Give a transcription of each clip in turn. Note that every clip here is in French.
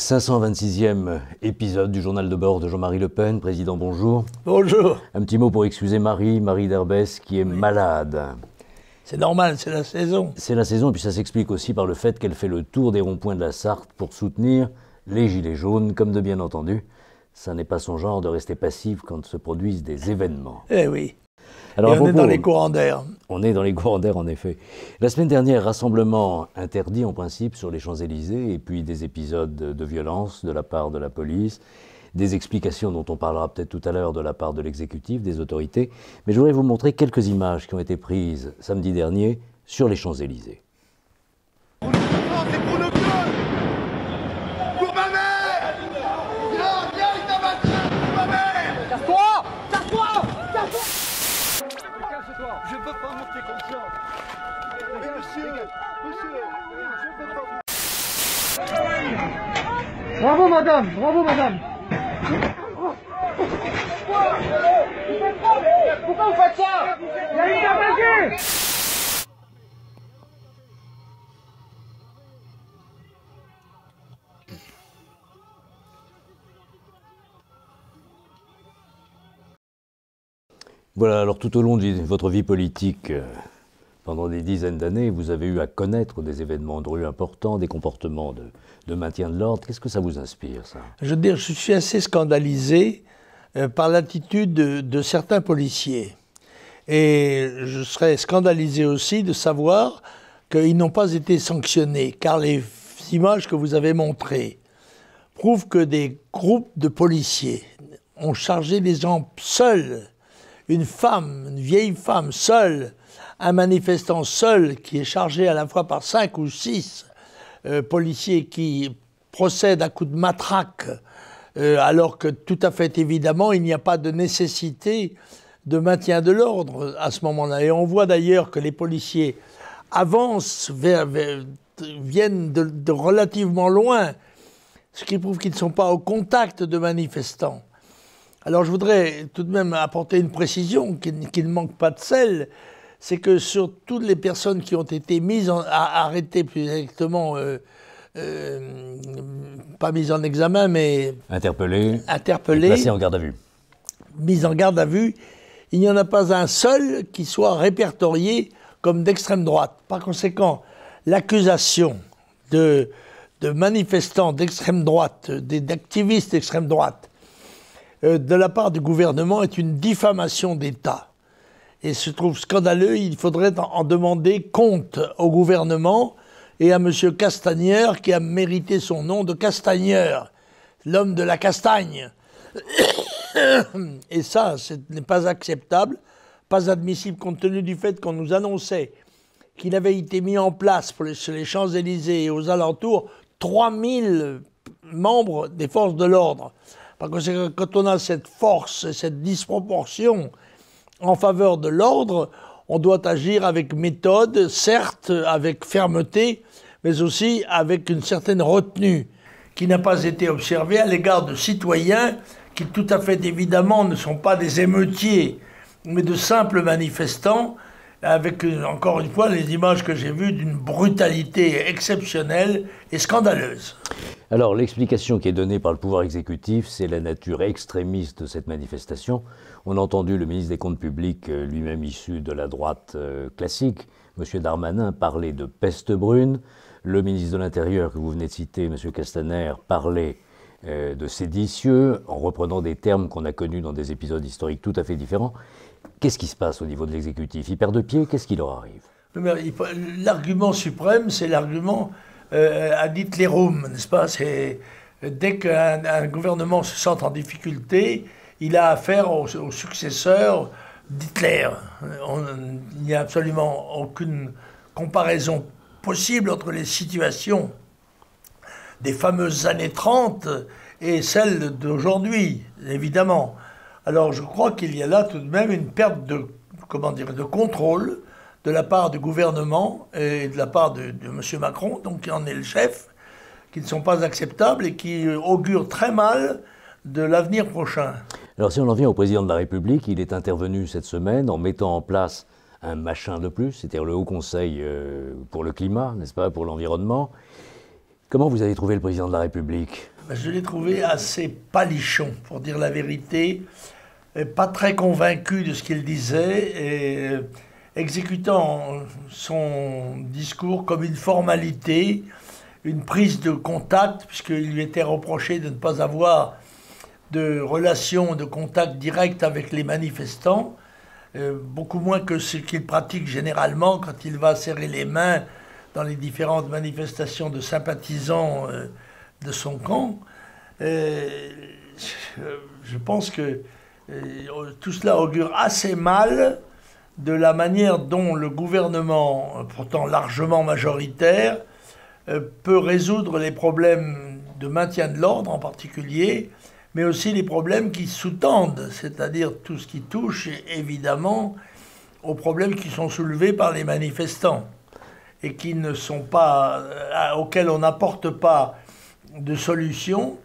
526e épisode du journal de bord de Jean-Marie Le Pen. Président, bonjour. Bonjour. Un petit mot pour excuser Marie d'Herbès, qui est malade. C'est normal, c'est la saison. C'est la saison, et puis ça s'explique aussi par le fait qu'elle fait le tour des ronds-points de la Sarthe pour soutenir les Gilets jaunes, comme de bien entendu. Ça n'est pas son genre de rester passif quand se produisent des événements. Eh oui. Alors, et on est dans les courants d'air. On est dans les courants d'air, en effet. La semaine dernière, rassemblement interdit en principe sur les Champs-Élysées, et puis des épisodes de violence de la part de la police, des explications dont on parlera peut-être tout à l'heure de la part de l'exécutif, des autorités. Mais je voudrais vous montrer quelques images qui ont été prises samedi dernier sur les Champs-Élysées. Je peux pas monter comme ça. Mais monsieur, je peux pas. Bravo madame, bravo madame. Pourquoi vous faites ça? Il y a une attaquée. Voilà, alors tout au long de votre vie politique, pendant des dizaines d'années, vous avez eu à connaître des événements de rue importants, des comportements de maintien de l'ordre. Qu'est-ce que ça vous inspire, ça? Je veux dire, je suis assez scandalisé par l'attitude de certains policiers. Et je serais scandalisé aussi de savoir qu'ils n'ont pas été sanctionnés, car les images que vous avez montrées prouvent que des groupes de policiers ont chargé des gens seuls. Une femme, une vieille femme seule, un manifestant seul qui est chargé à la fois par 5 ou 6 policiers qui procèdent à coups de matraque, alors que tout à fait évidemment il n'y a pas de nécessité de maintien de l'ordre à ce moment-là. Et on voit d'ailleurs que les policiers avancent, viennent de relativement loin, ce qui prouve qu'ils ne sont pas au contact de manifestants. Alors je voudrais tout de même apporter une précision qui ne manque pas de sel, c'est que sur toutes les personnes qui ont été arrêtées plus exactement, pas mises en examen, mais Interpellées, et placées en garde à vue. Mises en garde à vue, il n'y en a pas un seul qui soit répertorié comme d'extrême droite. Par conséquent, l'accusation de manifestants d'extrême droite, d'activistes d'extrême droite, de la part du gouvernement est une diffamation d'État. Et se trouve scandaleux, il faudrait en demander compte au gouvernement et à M. Castagneur, qui a mérité son nom de Castagneur, l'homme de la castagne. Et ça, ce n'est pas acceptable, pas admissible, compte tenu du fait qu'on nous annonçait qu'il avait été mis en place sur les Champs-Élysées et aux alentours 3000 membres des forces de l'ordre. Parce que quand on a cette force, cette disproportion en faveur de l'ordre, on doit agir avec méthode, certes avec fermeté, mais aussi avec une certaine retenue qui n'a pas été observée à l'égard de citoyens qui tout à fait évidemment ne sont pas des émeutiers, mais de simples manifestants, avec encore une fois les images que j'ai vues d'une brutalité exceptionnelle et scandaleuse. Alors, l'explication qui est donnée par le pouvoir exécutif, c'est la nature extrémiste de cette manifestation. On a entendu le ministre des Comptes publics, lui-même issu de la droite classique, M. Darmanin, parler de peste brune. Le ministre de l'Intérieur, que vous venez de citer, M. Castaner, parlait de séditieux, en reprenant des termes qu'on a connus dans des épisodes historiques tout à fait différents. Qu'est-ce qui se passe au niveau de l'exécutif? Il perd de pied, qu'est-ce qui leur arrive? L'argument suprême, c'est l'argument ad Hitlerum, n'est-ce pas? C'est dès qu'un gouvernement se sent en difficulté, il a affaire au successeur d'Hitler. Il n'y a absolument aucune comparaison possible entre les situations des fameuses années 30 et celles d'aujourd'hui, évidemment. Alors je crois qu'il y a là tout de même une perte de contrôle de la part du gouvernement et de la part de M. Macron, donc qui en est le chef, qui ne sont pas acceptables et qui augurent très mal de l'avenir prochain. Alors si on en vient au président de la République, il est intervenu cette semaine en mettant en place un machin de plus, c'est-à-dire le Haut Conseil pour le climat, n'est-ce pas, pour l'environnement. Comment vous avez trouvé le président de la République? Je l'ai trouvé assez palichon, pour dire la vérité, et pas très convaincu de ce qu'il disait, et exécutant son discours comme une formalité, une prise de contact, puisqu'il lui était reproché de ne pas avoir de relation, de contact direct avec les manifestants, beaucoup moins que ce qu'il pratique généralement quand il va serrer les mains dans les différentes manifestations de sympathisants de son camp. Je pense que tout cela augure assez mal de la manière dont le gouvernement, pourtant largement majoritaire, peut résoudre les problèmes de maintien de l'ordre en particulier, mais aussi les problèmes qui sous-tendent, c'est-à-dire tout ce qui touche évidemment aux problèmes qui sont soulevés par les manifestants et qui ne sont pas, auxquels on n'apporte pas de solution.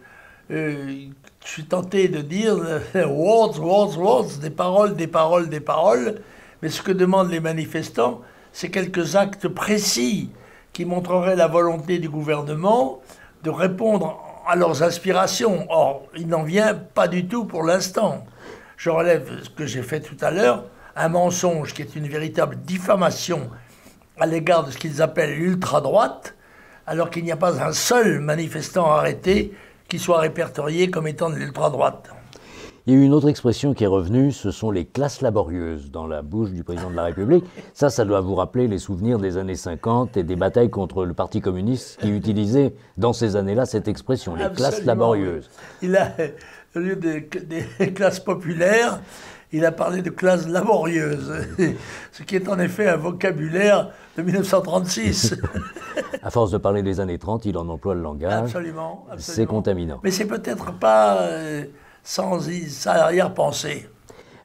Je suis tenté de dire words, words, words, des paroles, des paroles, des paroles, mais ce que demandent les manifestants, c'est quelques actes précis qui montreraient la volonté du gouvernement de répondre à leurs aspirations. Or, il n'en vient pas du tout pour l'instant. Je relève ce que j'ai fait tout à l'heure, un mensonge qui est une véritable diffamation à l'égard de ce qu'ils appellent l'ultra-droite, alors qu'il n'y a pas un seul manifestant arrêté qui soit répertorié comme étant de l'ultra-droite. Il y a eu une autre expression qui est revenue, ce sont les classes laborieuses dans la bouche du président de la République. Ça doit vous rappeler les souvenirs des années 50 et des batailles contre le Parti communiste qui utilisait dans ces années-là cette expression, les Absolument, classes laborieuses. Il a, au lieu des classes populaires, il a parlé de classes laborieuses, ce qui est en effet un vocabulaire de 1936. À force de parler des années 30, il en emploie le langage. Absolument. C'est contaminant. Mais c'est peut-être pas sans arrière-pensée.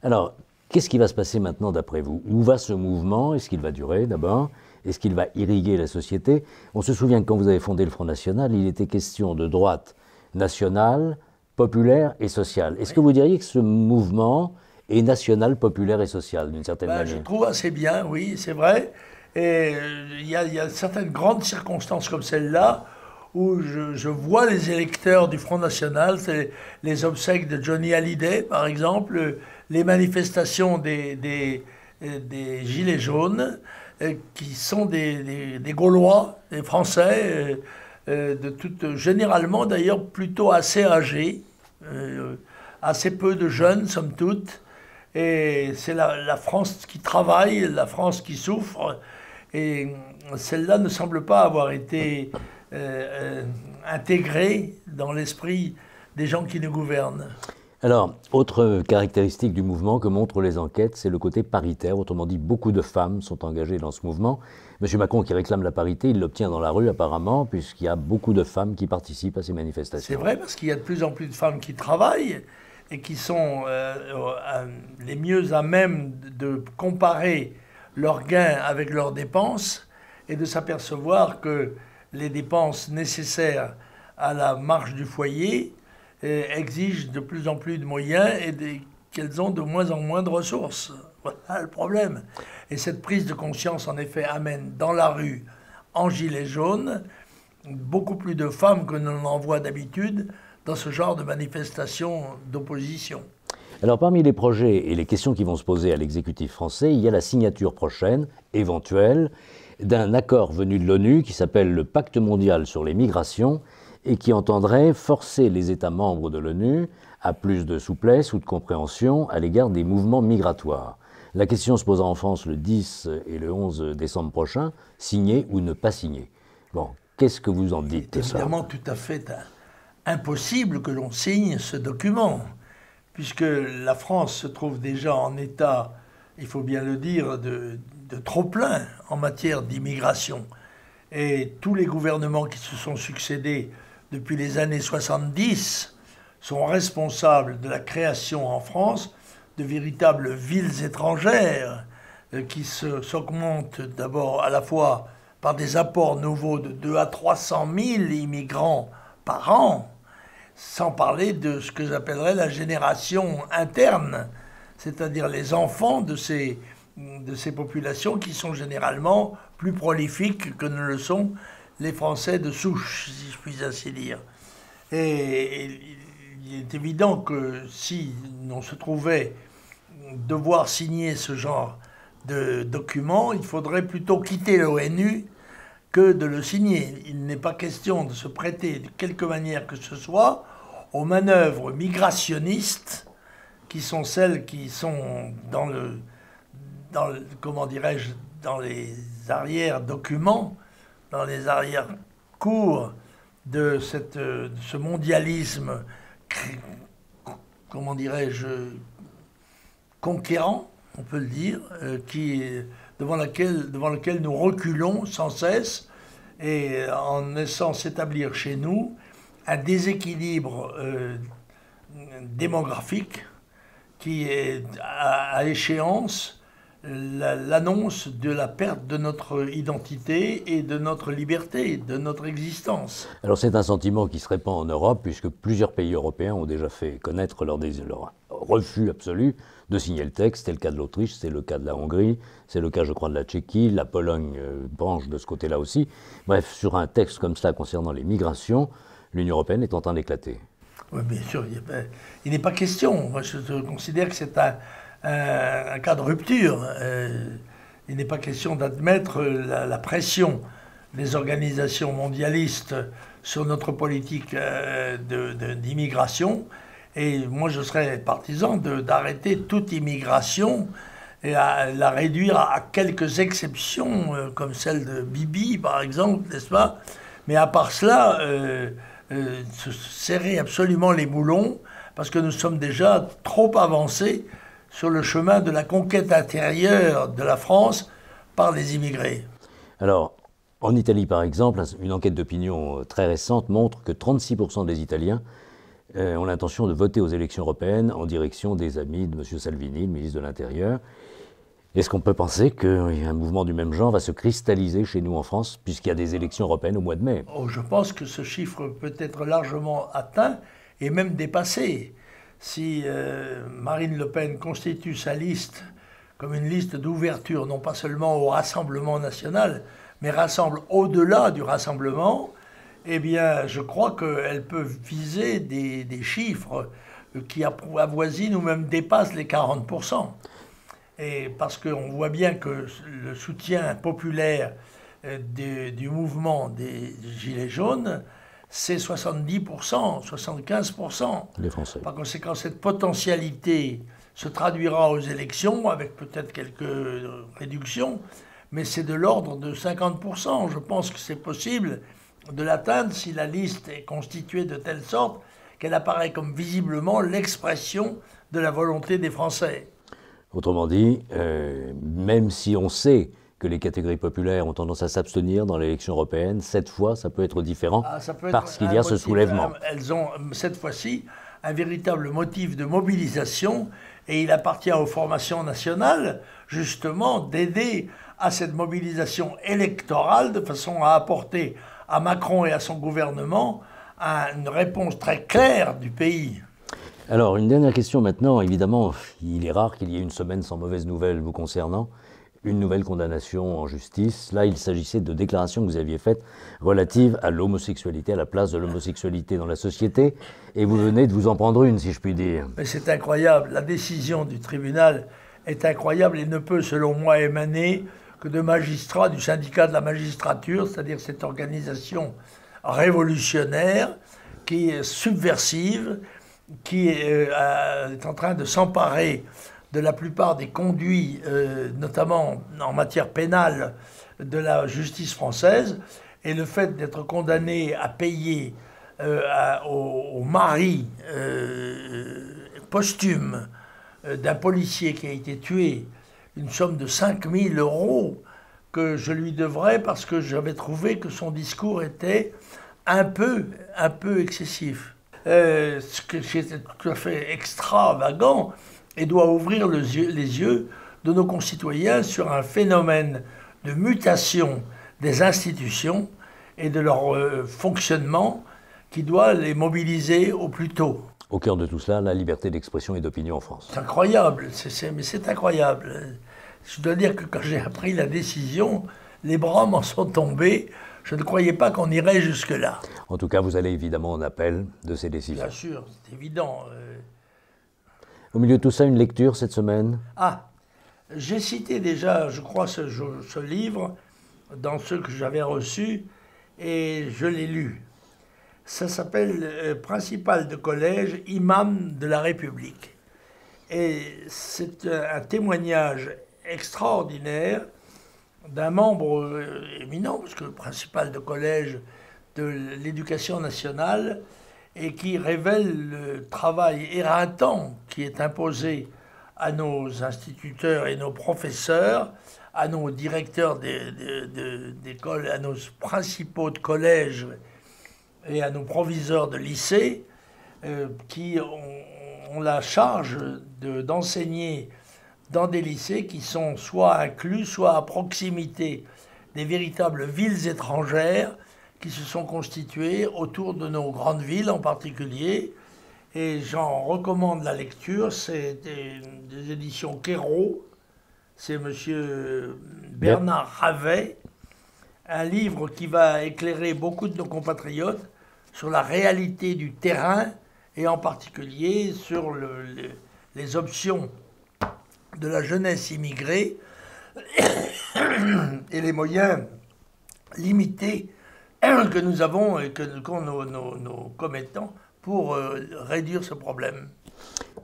Alors, qu'est-ce qui va se passer maintenant d'après vous? Où va ce mouvement? Est-ce qu'il va durer d'abord? Est-ce qu'il va irriguer la société? On se souvient que quand vous avez fondé le Front National, il était question de droite nationale, populaire et sociale. Est-ce que vous diriez que ce mouvement est national, populaire et social, d'une certaine manière? Je trouve assez bien, oui, c'est vrai. Et il y a certaines grandes circonstances comme celle-là où je vois les électeurs du Front National, c'est les obsèques de Johnny Hallyday, par exemple, les manifestations des Gilets jaunes, qui sont des Gaulois, des Français, généralement d'ailleurs plutôt assez âgés, assez peu de jeunes, somme toute. Et c'est la France qui travaille, la France qui souffre, et celle-là ne semble pas avoir été intégrée dans l'esprit des gens qui nous gouvernent. Alors, autre caractéristique du mouvement que montrent les enquêtes, c'est le côté paritaire. Autrement dit, beaucoup de femmes sont engagées dans ce mouvement. M. Macron, qui réclame la parité, il l'obtient dans la rue apparemment, puisqu'il y a beaucoup de femmes qui participent à ces manifestations. C'est vrai, parce qu'il y a de plus en plus de femmes qui travaillent et qui sont les mieux à même de comparer leurs gains avec leurs dépenses et de s'apercevoir que les dépenses nécessaires à la marche du foyer exigent de plus en plus de moyens et qu'elles ont de moins en moins de ressources. Voilà le problème. Et cette prise de conscience, en effet, amène dans la rue, en gilet jaune, beaucoup plus de femmes que l'on en voit d'habitude dans ce genre de manifestations d'opposition. Alors, parmi les projets et les questions qui vont se poser à l'exécutif français, il y a la signature prochaine, éventuelle, d'un accord venu de l'ONU qui s'appelle le Pacte mondial sur les migrations et qui entendrait forcer les États membres de l'ONU à plus de souplesse ou de compréhension à l'égard des mouvements migratoires. La question se posera en France le 10 et le 11 décembre prochain, signer ou ne pas signer. Bon, qu'est-ce que vous en dites de ça? C'est évidemment tout à fait impossible que l'on signe ce document, puisque la France se trouve déjà en état, il faut bien le dire, de trop-plein en matière d'immigration. Et tous les gouvernements qui se sont succédés depuis les années 70 sont responsables de la création en France de véritables villes étrangères qui s'augmentent d'abord à la fois par des apports nouveaux de 200 à 300 000 immigrants par an, sans parler de ce que j'appellerais la génération interne, c'est-à-dire les enfants de ces populations qui sont généralement plus prolifiques que ne le sont les Français de souche, si je puis ainsi dire. Et il est évident que si on se trouvait devoir signer ce genre de document, il faudrait plutôt quitter l'ONU que de le signer. Il n'est pas question de se prêter de quelque manière que ce soit aux manœuvres migrationnistes qui sont celles qui sont comment dirais-je, dans les arrière-documents, dans les arrière-cours de ce mondialisme, comment dirais-je, conquérant, on peut le dire, devant lequel nous reculons sans cesse, et en laissant s'établir chez nous un déséquilibre démographique qui est à échéance l'annonce de la perte de notre identité et de notre liberté, de notre existence. Alors c'est un sentiment qui se répand en Europe, puisque plusieurs pays européens ont déjà fait connaître leur refus absolu de signer le texte. C'est le cas de l'Autriche, c'est le cas de la Hongrie, c'est le cas, je crois, de la Tchéquie, la Pologne branche de ce côté-là aussi. Bref, sur un texte comme ça concernant les migrations, l'Union européenne est en train d'éclater. Oui, bien sûr, il n'est pas question. Moi, je considère que c'est un cas de rupture. Il n'est pas question d'admettre la pression des organisations mondialistes sur notre politique d'immigration. Et moi, je serais partisan d'arrêter toute immigration et à la réduire à quelques exceptions, comme celle de Bibi, par exemple, n'est-ce pas? Mais à part cela, se serrer absolument les boulons, parce que nous sommes déjà trop avancés sur le chemin de la conquête intérieure de la France par les immigrés. Alors, en Italie, par exemple, une enquête d'opinion très récente montre que 36% des Italiens ont l'intention de voter aux élections européennes en direction des amis de M. Salvini, le ministre de l'Intérieur. Est-ce qu'on peut penser qu'un mouvement du même genre va se cristalliser chez nous en France, puisqu'il y a des élections européennes au mois de mai? Oh, je pense que ce chiffre peut être largement atteint et même dépassé. Si Marine Le Pen constitue sa liste comme une liste d'ouverture, non pas seulement au Rassemblement national, mais rassemble au-delà du Rassemblement, eh bien, je crois qu'elle peut viser des chiffres qui avoisinent ou même dépassent les 40%. Et parce qu'on voit bien que le soutien populaire du mouvement des Gilets jaunes, c'est 70%, 75%. Les Français. Par conséquent, cette potentialité se traduira aux élections, avec peut-être quelques réductions, mais c'est de l'ordre de 50%. Je pense que c'est possible de l'atteindre si la liste est constituée de telle sorte qu'elle apparaît comme visiblement l'expression de la volonté des Français. Autrement dit, même si on sait que les catégories populaires ont tendance à s'abstenir dans l'élection européenne, cette fois, ça peut être différent parce qu'il y a ce soulèvement. Elles ont, cette fois-ci, un véritable motif de mobilisation et il appartient aux formations nationales, justement, d'aider à cette mobilisation électorale de façon à apporter à Macron et à son gouvernement une réponse très claire du pays. Alors, une dernière question maintenant. Évidemment, il est rare qu'il y ait une semaine sans mauvaise nouvelle vous concernant. Une nouvelle condamnation en justice. Là, il s'agissait de déclarations que vous aviez faites relatives à l'homosexualité, à la place de l'homosexualité dans la société. Et vous venez de vous en prendre une, si je puis dire. Mais c'est incroyable. La décision du tribunal est incroyable et ne peut, selon moi, émaner que de magistrats du syndicat de la magistrature, c'est-à-dire cette organisation révolutionnaire qui est subversive, qui est en train de s'emparer de la plupart des conduits, notamment en matière pénale, de la justice française. Et le fait d'être condamné à payer au mari posthume d'un policier qui a été tué une somme de 5 000 € que je lui devrais parce que j'avais trouvé que son discours était un peu excessif. Ce qui est tout à fait extravagant et doit ouvrir les yeux de nos concitoyens sur un phénomène de mutation des institutions et de leur fonctionnement qui doit les mobiliser au plus tôt. Au cœur de tout cela, la liberté d'expression et d'opinion en France. C'est incroyable, mais c'est incroyable. Je dois dire que quand j'ai appris la décision, les bras m'en sont tombés. je ne croyais pas qu'on irait jusque-là. En tout cas, vous allez évidemment en appel de ces décisions. Bien sûr, c'est évident. Au milieu de tout ça, une lecture cette semaine? Ah, j'ai cité déjà, je crois, ce livre dans ceux que j'avais reçus et je l'ai lu. Ça s'appelle Principal de collège, imam de la République. Et c'est un témoignage extraordinaire d'un membre éminent, parce que le principal de collège de l'éducation nationale, et qui révèle le travail éreintant qui est imposé à nos instituteurs et nos professeurs, à nos directeurs d'école, à nos principaux de collège et à nos proviseurs de lycée, qui ont la charge d'enseigner dans des lycées qui sont soit inclus, soit à proximité des véritables villes étrangères qui se sont constituées autour de nos grandes villes en particulier. Et j'en recommande la lecture, c'est des éditions Quérault, c'est M. Bernard Ravet, un livre qui va éclairer beaucoup de nos compatriotes sur la réalité du terrain et en particulier sur les options de la jeunesse immigrée et les moyens limités que nous avons et qu'ont nos commettants pour réduire ce problème.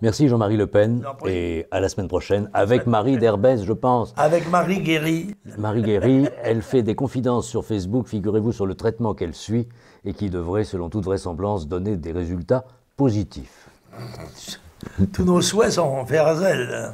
Merci Jean-Marie Le Pen et à la semaine prochaine avec Marie Derbez, je pense. Avec Marie Guéry. Marie Guéry, elle fait des confidences sur Facebook, figurez-vous, sur le traitement qu'elle suit et qui devrait, selon toute vraisemblance, donner des résultats positifs. Tous nos souhaits sont vers elle.